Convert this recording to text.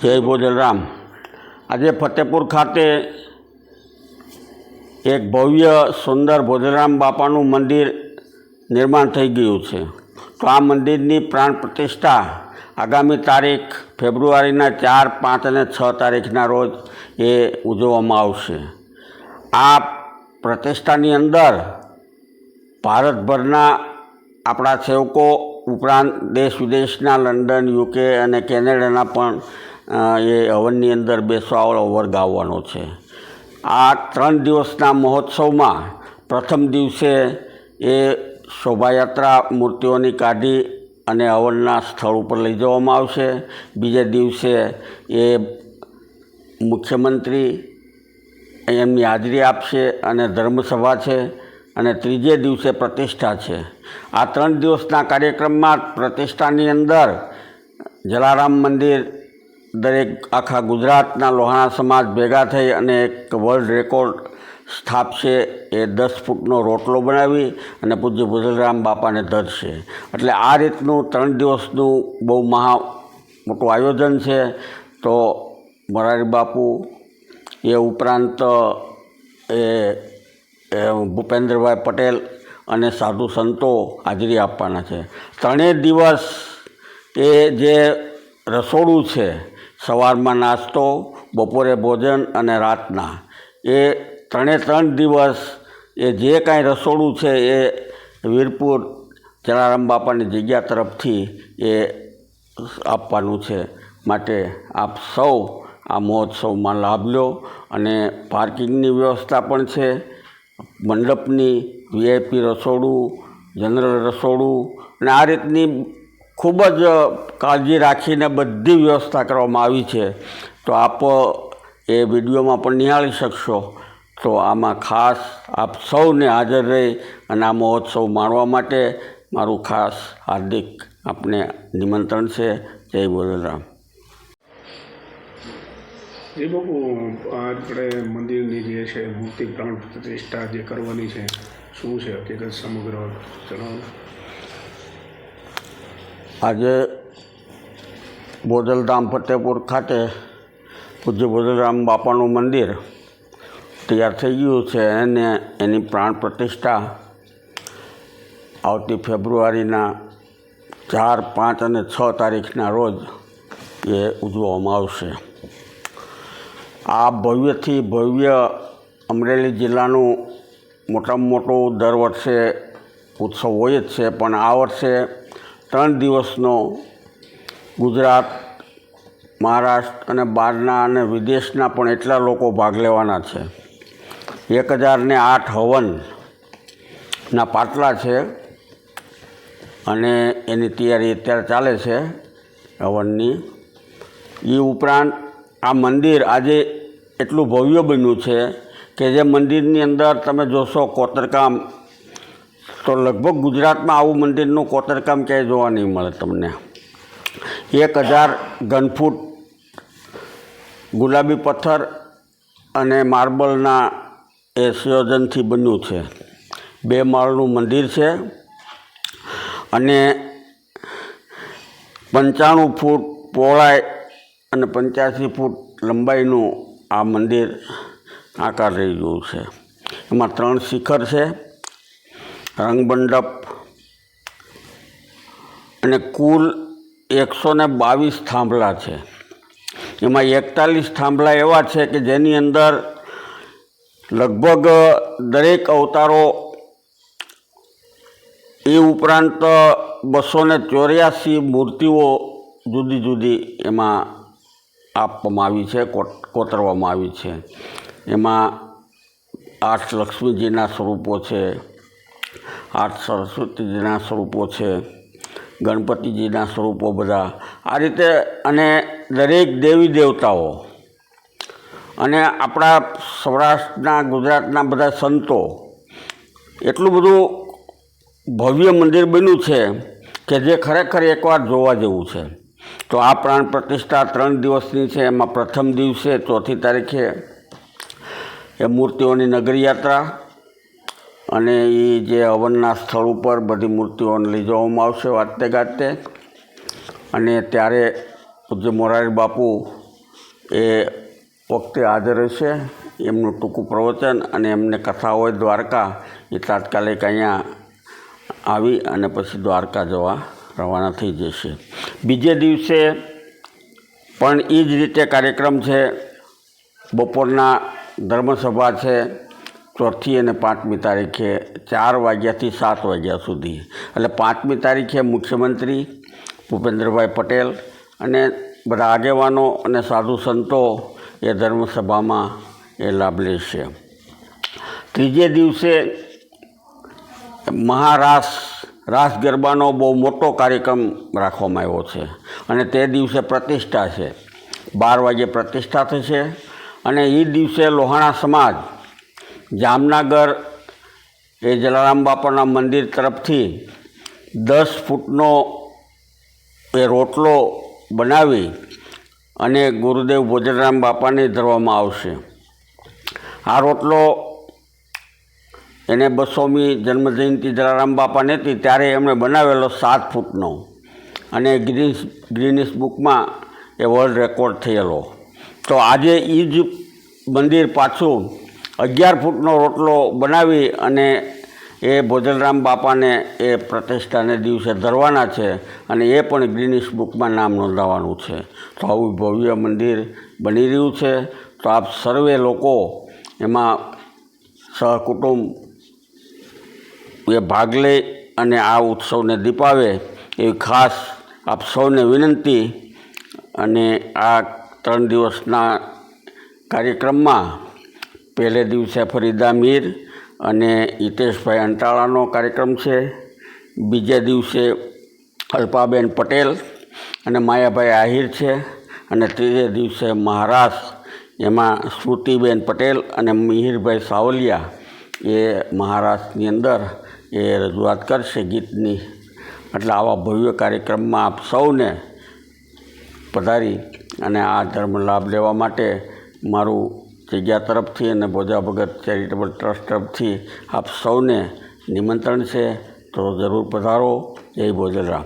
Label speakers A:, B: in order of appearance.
A: જય ભોજલરામ। આજે ફતેપુર ખાતે એક ભવ્ય સુંદર ભોજલરામ બાપાનું મંદિર નિર્માણ થઈ ગયું છે। તો આ મંદિરની પ્રાણ પ્રતિષ્ઠા આગામી તારીખ ફેબ્રુઆરીના 4, 5 અને 6 તારીખના રોજ એ ઉજવવામાં આવશે। આ પ્રતિષ્ઠાની અંદર ભારતભરના આપણા સેવકો ઉપરાંત દેશ વિદેશના લંડન, UK અને કેનેડાના પણ એ હવનની અંદર બેસવા વર્ગ આવવાનો છે। આ 3 દિવસના મહોત્સવમાં પ્રથમ દિવસે એ શોભાયાત્રા મૂર્તિઓની કાઢી અને હવનના સ્થળ ઉપર લઈ જવામાં આવશે। બીજે દિવસે એ મુખ્યમંત્રી એમની હાજરી આપશે અને ધર્મસભા છે અને ત્રીજે દિવસે પ્રતિષ્ઠા છે। આ 3 દિવસના કાર્યક્રમમાં પ્રતિષ્ઠાની અંદર જલારામ મંદિર દરેક આખા ગુજરાતના લોહાણા સમાજ ભેગા થઈ અને એક વર્લ્ડ રેકોર્ડ સ્થાપશે। એ 10 ફૂટનો રોટલો બનાવી અને પૂજ્ય ભોજલરામ બાપાને ધરશે। એટલે આ રીતનું 3 દિવસનું બહુ મોટું આયોજન છે। તો મોરારી બાપુ એ ઉપરાંત એ ભૂપેન્દ્રભાઈ પટેલ અને સાધુ સંતો હાજરી આપવાના છે। 3 દિવસ એ જે રસોડું છે, સવારમાં નાસ્તો, બપોરે ભોજન અને રાતના, એ 3 દિવસ એ જે કાંઈ રસોડું છે એ વીરપુર જલારામ બાપાની જગ્યા તરફથી એ આપવાનું છે। માટે આપ સૌ આ મહોત્સવમાં લાભ લો। અને પાર્કિંગની વ્યવસ્થા પણ છે, મંડપની, VIP રસોડું, જનરલ રસોડું અને આ રીતની ખૂબ જ કાળજી રાખીને બધી વ્યવસ્થા કરવામાં આવી છે। તો આપ એ વિડીયોમાં પણ નિહાળી શકશો। તો આમાં ખાસ આપ સૌને હાજર રહી અને આ મહોત્સવ માણવા માટે મારું ખાસ હાર્દિક આપને નિમંત્રણ છે। જય ભોજલરામ।
B: જી બાપુ, આપણે મંદિરની જે છે મૂર્તિ પ્રાણ પ્રતિષ્ઠા જે કરવાની છે, શું છે હકીકત સમગ્ર જણાવો।
A: આજે ભોજલધામ ફતેપુર ખાતે પૂજ્ય ભોજલરામ બાપાનું મંદિર તૈયાર થઈ ગયું છે અને એની પ્રાણ પ્રતિષ્ઠા આવતી ફેબ્રુઆરીના 4, 5 અને 6 તારીખના રોજ એ ઉજવવામાં આવશે। આ ભવ્યથી ભવ્ય અમરેલી જિલ્લાનું મોટામાં મોટું દર વર્ષે ઉત્સવ હોય જ છે, પણ આ વર્ષે 3 દિવસનો ગુજરાત, મહારાષ્ટ્ર અને બહારના અને વિદેશના પણ એટલા લોકો ભાગ લેવાના છે। 1008 હવનના પાટલા છે અને એની તૈયારી અત્યારે ચાલે છે હવનની। એ ઉપરાંત આ મંદિર આજે એટલું ભવ્ય બન્યું છે કે જે મંદિરની અંદર તમે જોશો કોતરકામ, તો લગભગ ગુજરાતમાં આવું મંદિરનું કોતરકામ ક્યાંય જોવા નહીં મળે તમને। 1000 ઘનફૂટ ગુલાબી પથ્થર અને માર્બલના એ સંયોજનથી બન્યું છે। 2 માળનું મંદિર છે અને 95 ફૂટ પહોળાઈ અને 85 ફૂટ લંબાઈનું આ મંદિર આકાર લઈ ગયું છે। એમાં 3 શિખર છે, રંગમંડપ અને કુલ 122 થાંભલા છે। એમાં 41 થાંભલા એવા છે કે જેની અંદર લગભગ દરેક અવતારો, એ ઉપરાંત 284 મૂર્તિઓ જુદી જુદી એમાં આપવામાં આવી છે, કોતરવામાં આવી છે। એમાં 8 લક્ષ્મીજીના સ્વરૂપો છે, 8 સરસ્વતીજીના સ્વરૂપો છે, ગણપતિજીના સ્વરૂપો બધા આ રીતે, અને દરેક દેવી દેવતાઓ અને આપણા સૌરાષ્ટ્રના, ગુજરાતના બધા સંતો, એટલું બધું ભવ્ય મંદિર બન્યું છે કે જે ખરેખર એકવાર જોવા જેવું છે। તો આ પ્રાણ પ્રતિષ્ઠા 3 દિવસની છે। એમાં પ્રથમ દિવસે 4મી તારીખે એ મૂર્તિઓની નગર યાત્રા અને એ જે હવનના સ્થળ ઉપર બધી મૂર્તિઓને લઈ જવામાં આવશે વાજતે ગાજતે। અને ત્યારે પૂજ્ય મોરારી બાપુ એ વખતે હાજર રહેશે. એમનું ટૂંકું પ્રવચન અને એમને કથા હોય દ્વારકા એ તાત્કાલિક અહીંયા આવી અને પછી દ્વારકા જવા રવાના થઈ જશે. બીજે દિવસે પણ એ જ રીતે કાર્યક્રમ છે. બપોરના ધર્મસભા છે 4મી અને 5મી તારીખે 4 વાગ્યાથી 7 વાગ્યા સુધી. એટલે 5મી તારીખે મુખ્યમંત્રી ભૂપેન્દ્રભાઈ પટેલ અને બધા આગેવાનો અને સાધુ સંતો એ ધર્મસભામાં એ લાભ લેશે. ત્રીજે દિવસે રાસ ગરબાનો બહુ મોટો કાર્યક્રમ રાખવામાં આવ્યો છે અને તે દિવસે પ્રતિષ્ઠા છે. 12 વાગ્યે પ્રતિષ્ઠા થશે અને એ દિવસે લોહાણા સમાજ જામનગર એ જલારામ બાપાના મંદિર તરફથી 10 ફૂટનો એ રોટલો બનાવી અને ગુરુદેવ ભોજરામ બાપાને ધરવામાં આવશે. આ રોટલો એને 200મી જન્મજયંતિ જલારામ બાપાની હતી ત્યારે એમણે બનાવેલો 7 ફૂટનો અને ગિનિસ બુકમાં એ વર્લ્ડ રેકોર્ડ થયેલો. તો આજે એ જ મંદિર પાછું 11 ફૂટનો રોટલો બનાવી અને એ ભોજરામ બાપાને એ પ્રતિષ્ઠાને દિવસે ધરવાના છે અને એ પણ ગિનિસ બુકમાં નામ નોંધાવવાનું છે. તો આવું ભવ્ય મંદિર બની રહ્યું છે. તો આપ સર્વે લોકો એમાં સહકુટુંબ એ ભાગ લે અને આ ઉત્સવને દીપાવે એવી ખાસ આપ સૌને વિનંતી. અને આ 3 દિવસના કાર્યક્રમમાં પહેલે દિવસે ફરીદા મીર અને હિતેશભાઈ અંટાળાનો કાર્યક્રમ છે. બીજા દિવસે અલ્પાબેન પટેલ અને માયાભાઈ આહિર છે અને ત્રીજે દિવસે મહારાષ્ટ્ર એમાં સ્મૃતિબેન પટેલ અને મિહિરભાઈ સાવલિયા એ મહારાષ્ટ્રની અંદર એ રજૂઆત કરશે ગીતની. એટલે આવા ભવ્ય કાર્યક્રમમાં આપ સૌને પધારી અને આ ધર્મ લાભ લેવા માટે મારું જગ્યા તરફથી અને ભોજા ભગત ચેરિટેબલ ટ્રસ્ટ તરફથી આપ સૌને નિમંત્રણ છે. તો જરૂર પધારો. જય ભોજરામ.